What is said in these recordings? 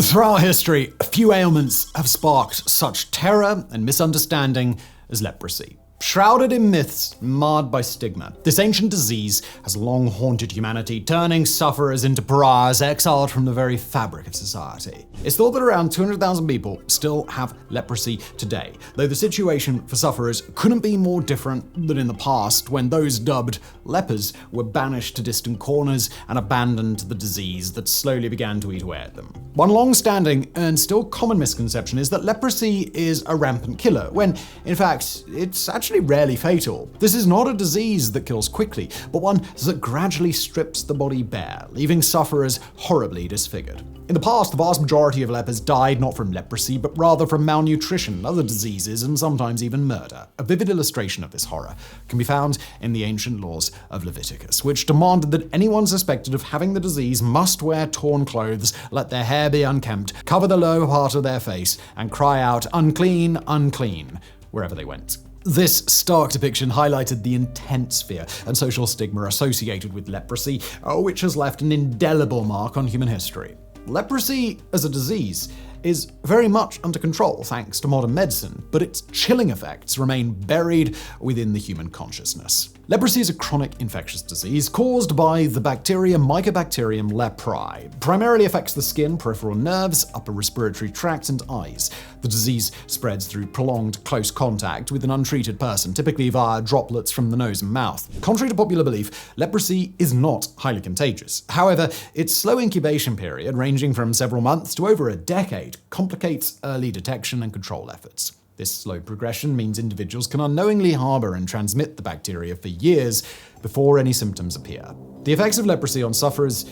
Throughout history, few ailments have sparked such terror and misunderstanding as leprosy. Shrouded in myths, marred by stigma, this ancient disease has long haunted humanity, turning sufferers into pariahs exiled from the very fabric of society. It's thought that around 200,000 people still have leprosy today, though the situation for sufferers couldn't be more different than in the past, when those dubbed lepers were banished to distant corners and abandoned to the disease that slowly began to eat away at them. One long-standing and still common misconception is that leprosy is a rampant killer, when, in fact, it's actually rarely fatal. This is not a disease that kills quickly, but one that gradually strips the body bare, leaving sufferers horribly disfigured. In the past, the vast majority of lepers died not from leprosy, but rather from malnutrition, other diseases, and sometimes even murder. A vivid illustration of this horror can be found in the ancient laws of Leviticus, which demanded that anyone suspected of having the disease must wear torn clothes, let their hair be unkempt, cover the lower part of their face, and cry out, "Unclean, unclean," wherever they went. This stark depiction highlighted the intense fear and social stigma associated with leprosy, which has left an indelible mark on human history. Leprosy as a disease is very much under control thanks to modern medicine, but its chilling effects remain buried within the human consciousness. Leprosy is a chronic infectious disease caused by the bacteria Mycobacterium leprae. Primarily affects the skin, peripheral nerves, upper respiratory tract, and eyes. The disease spreads through prolonged close contact with an untreated person, typically via droplets from the nose and mouth. Contrary to popular belief, leprosy is not highly contagious. However, its slow incubation period, ranging from several months to over a decade, complicates early detection and control efforts. This slow progression means individuals can unknowingly harbor and transmit the bacteria for years before any symptoms appear. The effects of leprosy on sufferers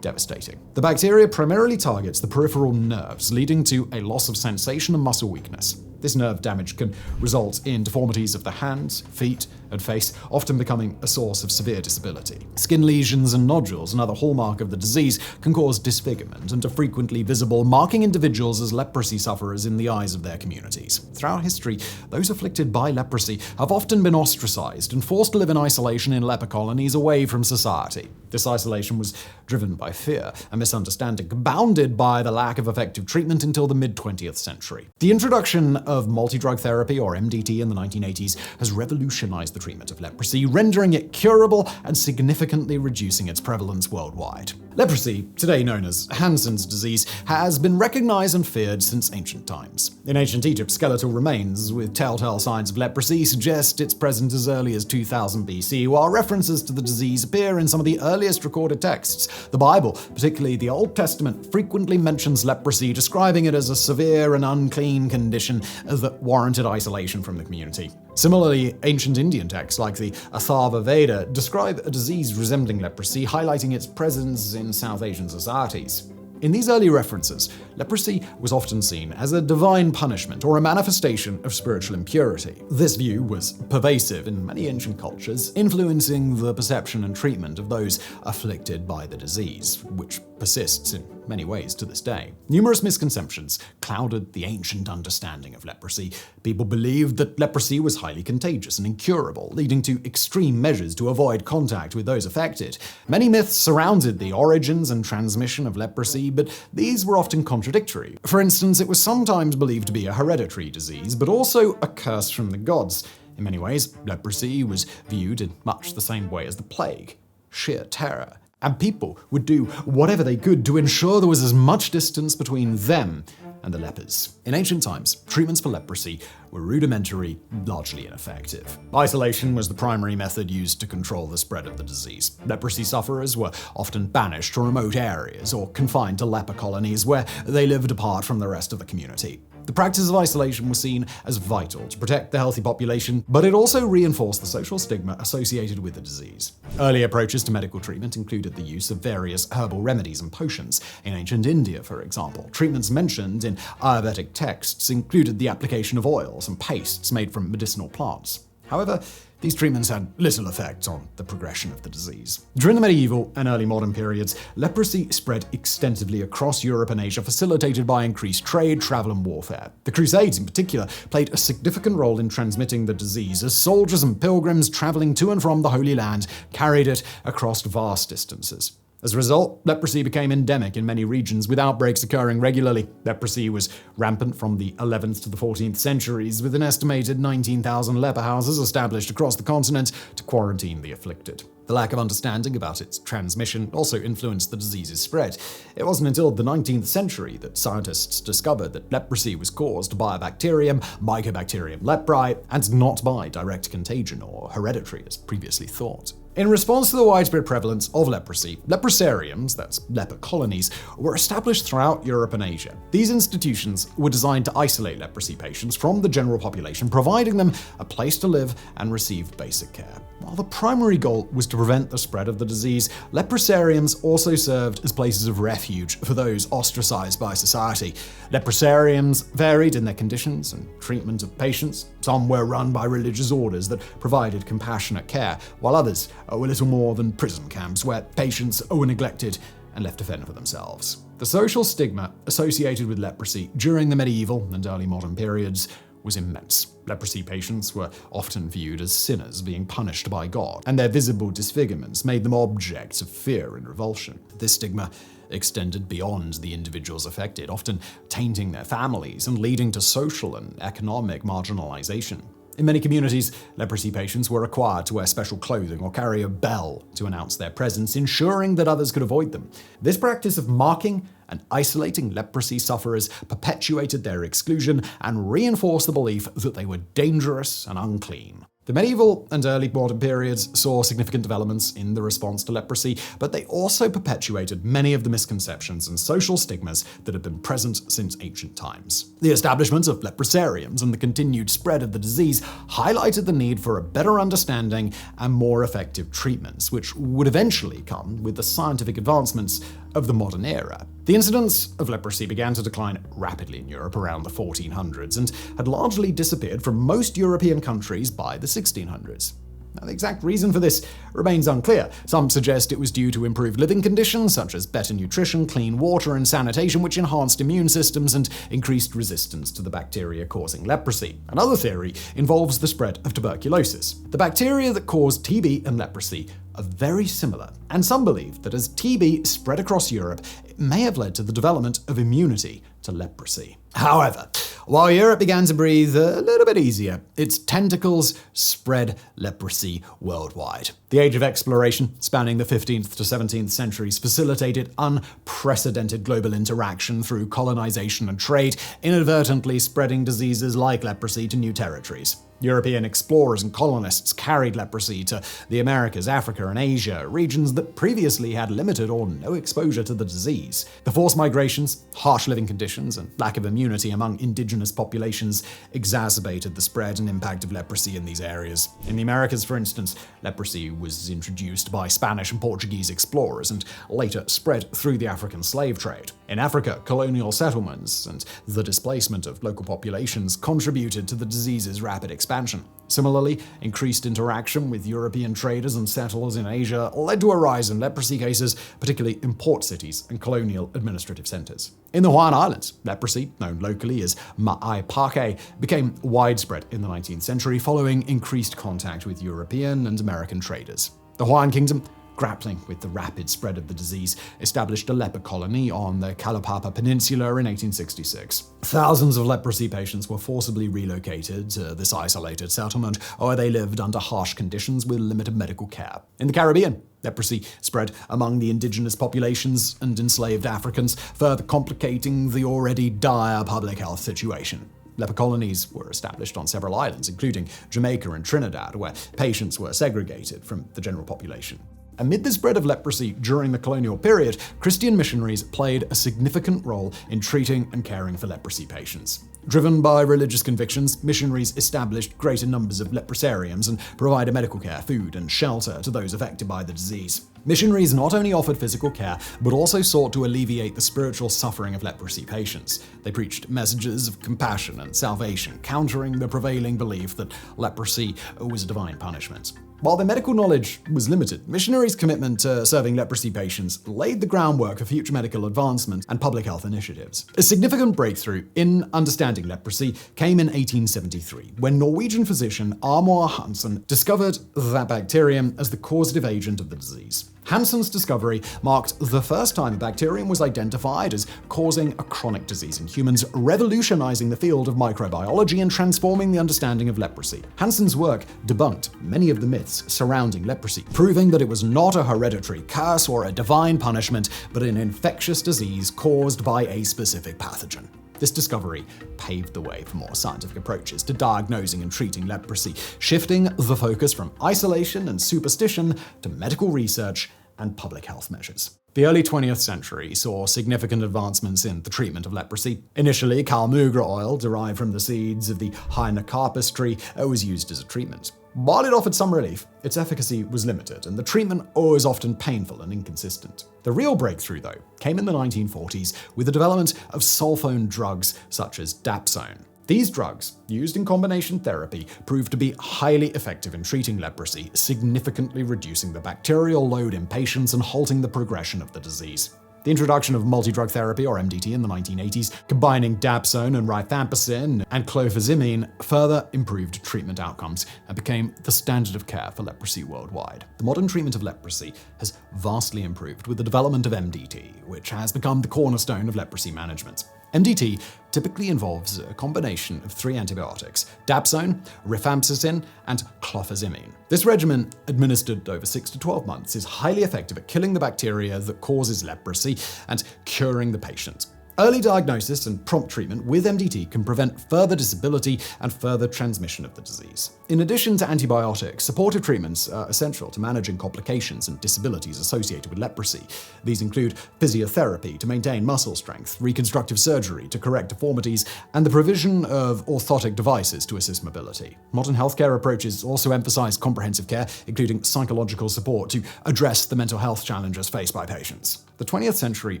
devastating. The bacteria primarily targets the peripheral nerves, leading to a loss of sensation and muscle weakness. This nerve damage can result in deformities of the hands, feet, and face, often becoming a source of severe disability. Skin lesions and nodules, another hallmark of the disease, can cause disfigurement and are frequently visible, marking individuals as leprosy sufferers in the eyes of their communities. Throughout history, those afflicted by leprosy have often been ostracized and forced to live in isolation in leper colonies away from society. This isolation was driven by fear and misunderstanding, compounded by the lack of effective treatment until the mid-20th century. The introduction of multi-drug therapy, or MDT, in the 1980s has revolutionized the treatment of leprosy, rendering it curable and significantly reducing its prevalence worldwide. Leprosy, today known as Hansen's disease, has been recognized and feared since ancient times. In ancient Egypt, skeletal remains with telltale signs of leprosy suggest its presence as early as 2000 BC, while references to the disease appear in some of the earliest recorded texts. The Bible, particularly the Old Testament, frequently mentions leprosy, describing it as a severe and unclean condition that warranted isolation from the community. Similarly, ancient Indian texts like the Atharva Veda describe a disease resembling leprosy, highlighting its presence in South Asian societies. In these early references, leprosy was often seen as a divine punishment or a manifestation of spiritual impurity. This view was pervasive in many ancient cultures, influencing the perception and treatment of those afflicted by the disease, which persists in many ways to this day. Numerous misconceptions clouded the ancient understanding of leprosy. People believed that leprosy was highly contagious and incurable, leading to extreme measures to avoid contact with those affected. Many myths surrounded the origins and transmission of leprosy, but these were often contradictory. For instance, it was sometimes believed to be a hereditary disease, but also a curse from the gods. In many ways, leprosy was viewed in much the same way as the plague: sheer terror. And people would do whatever they could to ensure there was as much distance between them and the lepers. In ancient times, treatments for leprosy were rudimentary, largely ineffective. Isolation was the primary method used to control the spread of the disease. Leprosy sufferers were often banished to remote areas or confined to leper colonies where they lived apart from the rest of the community. The practice of isolation was seen as vital to protect the healthy population, but it also reinforced the social stigma associated with the disease. Early approaches to medical treatment included the use of various herbal remedies and potions. In ancient India, for example, treatments mentioned in Ayurvedic texts included the application of oils and pastes made from medicinal plants. However, these treatments had little effect on the progression of the disease. During the medieval and early modern periods, leprosy spread extensively across Europe and Asia, facilitated by increased trade, travel, and warfare. The Crusades, in particular, played a significant role in transmitting the disease, as soldiers and pilgrims traveling to and from the Holy Land carried it across vast distances. As a result, leprosy became endemic in many regions, with outbreaks occurring regularly. Leprosy was rampant from the 11th to the 14th centuries, with an estimated 19,000 leper houses established across the continent to quarantine the afflicted. The lack of understanding about its transmission also influenced the disease's spread. It wasn't until the 19th century that scientists discovered that leprosy was caused by a bacterium, Mycobacterium leprae, and not by direct contagion or hereditary as previously thought. In response to the widespread prevalence of leprosy, leprosariums, that's leper colonies, were established throughout Europe and Asia. These institutions were designed to isolate leprosy patients from the general population, providing them a place to live and receive basic care. While the primary goal was to prevent the spread of the disease, leprosariums also served as places of refuge for those ostracized by society. Leprosariums varied in their conditions and treatment of patients. Some were run by religious orders that provided compassionate care, while others were little more than prison camps where patients were neglected and left to fend for themselves. The social stigma associated with leprosy during the medieval and early modern periods was immense. Leprosy patients were often viewed as sinners being punished by God, and their visible disfigurements made them objects of fear and revulsion. This stigma extended beyond the individuals affected, often tainting their families and leading to social and economic marginalization. In many communities, leprosy patients were required to wear special clothing or carry a bell to announce their presence, ensuring that others could avoid them. This practice of marking and isolating leprosy sufferers perpetuated their exclusion and reinforced the belief that they were dangerous and unclean. The medieval and early modern periods saw significant developments in the response to leprosy, but they also perpetuated many of the misconceptions and social stigmas that had been present since ancient times. The establishment of leprosariums and the continued spread of the disease highlighted the need for a better understanding and more effective treatments, which would eventually come with the scientific advancements of the modern era. The incidence of leprosy began to decline rapidly in Europe around the 1400s and had largely disappeared from most European countries by the 1600s. Now, the exact reason for this remains unclear. Some suggest it was due to improved living conditions, such as better nutrition, clean water, and sanitation, which enhanced immune systems and increased resistance to the bacteria causing leprosy. Another theory involves the spread of tuberculosis. The bacteria that cause TB and leprosy are very similar, and some believe that as TB spread across Europe, it may have led to the development of immunity to leprosy. However, while Europe began to breathe a little bit easier, its tentacles spread leprosy worldwide. The age of exploration, spanning the 15th to 17th centuries, facilitated unprecedented global interaction through colonization and trade, inadvertently spreading diseases like leprosy to new territories. European explorers and colonists carried leprosy to the Americas, Africa, and Asia, regions that previously had limited or no exposure to the disease. The forced migrations, harsh living conditions, and lack of immunity among indigenous populations exacerbated the spread and impact of leprosy in these areas. In the Americas, for instance, leprosy was introduced by Spanish and Portuguese explorers and later spread through the African slave trade. In Africa, colonial settlements and the displacement of local populations contributed to the disease's rapid expansion. Similarly, increased interaction with European traders and settlers in Asia led to a rise in leprosy cases, particularly in port cities and colonial administrative centers. In the Hawaiian Islands, leprosy, known locally as ma'aipake, became widespread in the 19th century following increased contact with European and American traders. The Hawaiian Kingdom, grappling with the rapid spread of the disease, established a leper colony on the Kalapapa Peninsula in 1866. Thousands of leprosy patients were forcibly relocated to this isolated settlement, where they lived under harsh conditions with limited medical care. In the Caribbean, leprosy spread among the indigenous populations and enslaved Africans, further complicating the already dire public health situation. Leper colonies were established on several islands, including Jamaica and Trinidad, where patients were segregated from the general population. Amid the spread of leprosy during the colonial period, Christian missionaries played a significant role in treating and caring for leprosy patients. Driven by religious convictions, missionaries established greater numbers of leprosariums and provided medical care, food, and shelter to those affected by the disease. Missionaries not only offered physical care, but also sought to alleviate the spiritual suffering of leprosy patients. They preached messages of compassion and salvation, countering the prevailing belief that leprosy was a divine punishment. While their medical knowledge was limited, missionaries' commitment to serving leprosy patients laid the groundwork for future medical advancement and public health initiatives. A significant breakthrough in understanding leprosy came in 1873, when Norwegian physician Armor Hansen discovered that bacterium as the causative agent of the disease. Hansen's discovery marked the first time a bacterium was identified as causing a chronic disease in humans, revolutionizing the field of microbiology and transforming the understanding of leprosy. Hansen's work debunked many of the myths surrounding leprosy, proving that it was not a hereditary curse or a divine punishment, but an infectious disease caused by a specific pathogen. This discovery paved the way for more scientific approaches to diagnosing and treating leprosy, shifting the focus from isolation and superstition to medical research and public health measures. The early 20th century saw significant advancements in the treatment of leprosy. Initially, Kalmugra oil, derived from the seeds of the Hynocarpus tree, was used as a treatment. While it offered some relief, its efficacy was limited, and the treatment was often painful and inconsistent. The real breakthrough, though, came in the 1940s with the development of sulfone drugs such as dapsone. These drugs, used in combination therapy, proved to be highly effective in treating leprosy, significantly reducing the bacterial load in patients and halting the progression of the disease. The introduction of multidrug therapy, or MDT, in the 1980s, combining dapsone and rifampicin and clofazimine, further improved treatment outcomes and became the standard of care for leprosy worldwide. The modern treatment of leprosy has vastly improved with the development of MDT, which has become the cornerstone of leprosy management. MDT typically involves a combination of 3 antibiotics: dapsone, rifampicin, and clofazimine. This regimen, administered over 6 to 12 months, is highly effective at killing the bacteria that causes leprosy and curing the patient. Early diagnosis and prompt treatment with MDT can prevent further disability and further transmission of the disease. In addition to antibiotics, supportive treatments are essential to managing complications and disabilities associated with leprosy. These include physiotherapy to maintain muscle strength, reconstructive surgery to correct deformities, and the provision of orthotic devices to assist mobility. Modern healthcare approaches also emphasize comprehensive care, including psychological support to address the mental health challenges faced by patients. The 20th century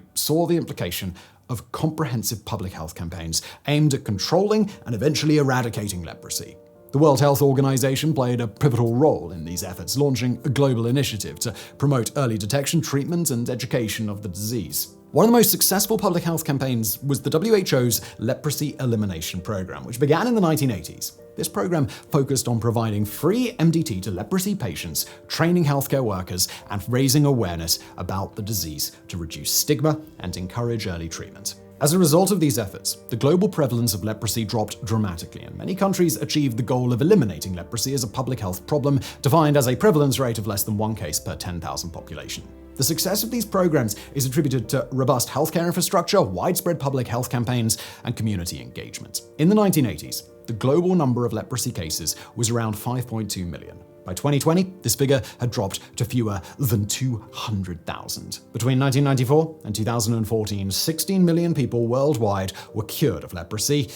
saw the implication of comprehensive public health campaigns aimed at controlling and eventually eradicating leprosy. The World Health Organization played a pivotal role in these efforts, launching a global initiative to promote early detection, treatment, and education of the disease. One of the most successful public health campaigns was the WHO's Leprosy Elimination Program, which began in the 1980s. This program focused on providing free MDT to leprosy patients, training healthcare workers, and raising awareness about the disease to reduce stigma and encourage early treatment. As a result of these efforts, the global prevalence of leprosy dropped dramatically, and many countries achieved the goal of eliminating leprosy as a public health problem, defined as a prevalence rate of less than 1 case per 10,000 population. The success of these programs is attributed to robust healthcare infrastructure, widespread public health campaigns, and community engagement. In the 1980s, the global number of leprosy cases was around 5.2 million. By 2020, this figure had dropped to fewer than 200,000. Between 1994 and 2014, 16 million people worldwide were cured of leprosy.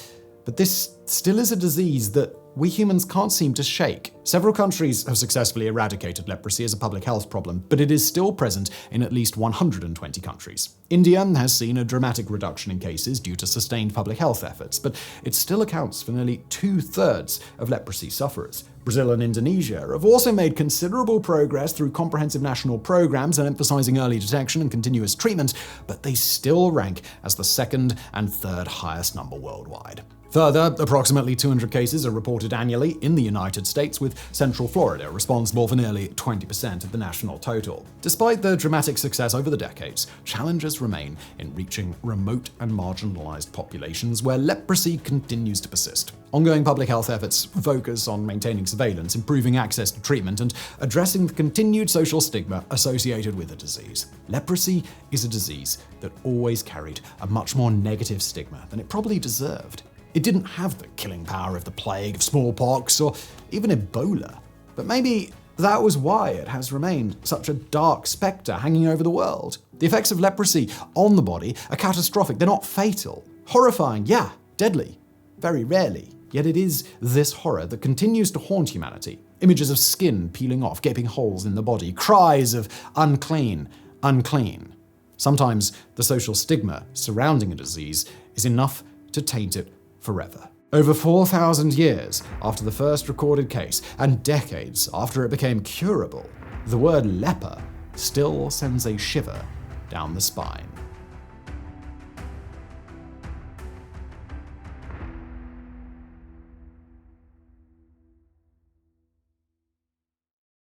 But this still is a disease that we humans can't seem to shake. Several countries have successfully eradicated leprosy as a public health problem, but it is still present in at least 120 countries. India has seen a dramatic reduction in cases due to sustained public health efforts, but it still accounts for nearly 2/3 of leprosy sufferers. Brazil and Indonesia have also made considerable progress through comprehensive national programs and emphasizing early detection and continuous treatment, but they still rank as the 2nd and 3rd highest number worldwide. Further, approximately 200 cases are reported annually in the United States, with Central Florida responsible for nearly 20% of the national total. Despite the dramatic success over the decades, challenges remain in reaching remote and marginalized populations where leprosy continues to persist. Ongoing public health efforts focus on maintaining surveillance, improving access to treatment, and addressing the continued social stigma associated with the disease. Leprosy is a disease that always carried a much more negative stigma than it probably deserved. It didn't have the killing power of the plague, of smallpox, or even Ebola. But maybe that was why it has remained such a dark spectre hanging over the world. The effects of leprosy on the body are catastrophic. They're not fatal. Horrifying, yeah, deadly, very rarely. Yet it is this horror that continues to haunt humanity. Images of skin peeling off, gaping holes in the body, cries of unclean, unclean. Sometimes the social stigma surrounding a disease is enough to taint it forever. Over 4,000 years after the first recorded case, and decades after it became curable, the word leper still sends a shiver down the spine.